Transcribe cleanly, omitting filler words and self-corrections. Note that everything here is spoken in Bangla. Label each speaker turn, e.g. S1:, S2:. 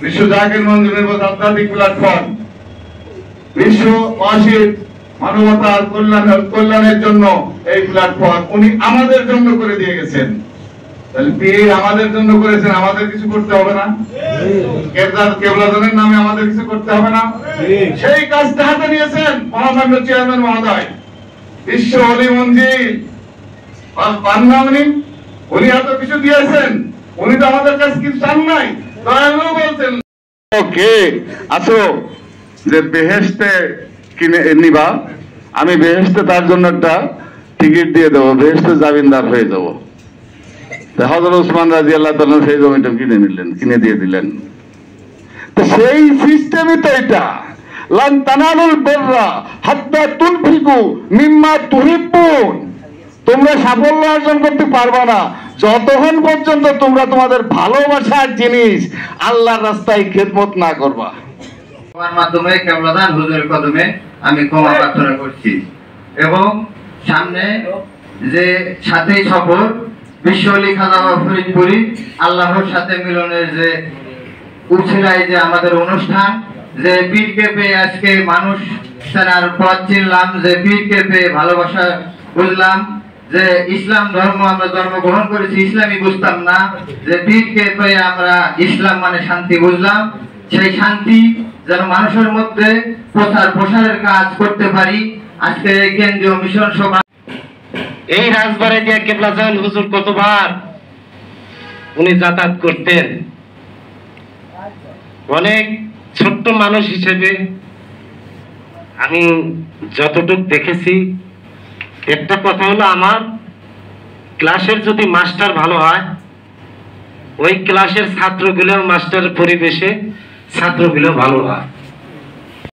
S1: বিশ্ব জাকির মঞ্জুরের মতো আধ্যাত্মিক প্ল্যাটফর্ম, বিশ্ববাসীর মানবতার কল্যাণের জন্য এই প্ল্যাটফর্ম উনি আমাদের জন্য করে দিয়ে গেছেন। তাহলে পীর আমাদের জন্য করেছেন, আমাদের কিছু করতে হবে না? কেবলাজনের নামে আমাদের কিছু করতে হবে না? সেই কাজটা হাতে নিয়েছেন মহামান্য চেয়ারম্যান মহোদয়। বিশ্ব অলি মঞ্জিল পান্না উনি এত কিছু দিয়েছেন, উনি তো আমাদের কাছে কিছু চান নাই। দয়ালু বলছেন ওকে আসো যে বেহেশতে কিনে নিবা, আমি বেহেশতে তার জন্য একটা টিকিট দিয়ে দেবো, বেহেশতে জামিনদার হয়ে যাবো। হযরত ওসমান রাদিয়াল্লাহু তাআলা সেই জমিটা কিনে দিয়ে দিলেন। তো সেই সিস্টেমই তো এটা, লান তানালুল বিররা হাত্তা তুনফিকু মিম্মা তুহিব্বুন। তোমরা সাফল্য অর্জন করতে পারবে না যতক্ষণ পর্যন্ত তোমরা তোমাদের ভালোবাসার জিনিস আল্লাহর রাস্তায় খেদমত না করবা।
S2: আমার মাধ্যমে কেবলাদান হুজুরের কদমে আমি ক্ষমা প্রার্থনা করছি এবং সামনে যে সাথে সফর বিশ্ব অলি খাজা ফরিদপুরি আল্লাহর সাথে মিলনের যে উছিলায় যে আমাদের অনুষ্ঠান, যে পীরকে পেয়ে আজকে মানুষ চেনার পথ চিনলাম, যে পীরকে পেয়ে ভালোবাসা বুঝলাম, যে ইসলাম ধর্ম আমরা জন্মগ্রহণ করেছি ইসলামই বুঝতাম না, যে পীরকে পেয়ে আমরা ইসলাম মানে শান্তি বুঝলাম। সেই শান্তি যেন মানুষের মধ্যে প্রসারের কাজ করতে পারি। আজকে কেন্দ্রীয় মিশন সভা
S3: এই রাজবাড়ি দিয়ে কেবলাজান হুজুর কতবার উনি যাতায়াত করতেন। অনেক ছোট্ট মানুষ হিসেবে আমি যতটুকু দেখেছি, একটা কথা হলো আমার ক্লাসের যদি মাস্টার ভালো হয়, ওই ক্লাসের ছাত্রগুলো মাস্টারের পরিবেশে ছাত্রগুলো ভালো হয়।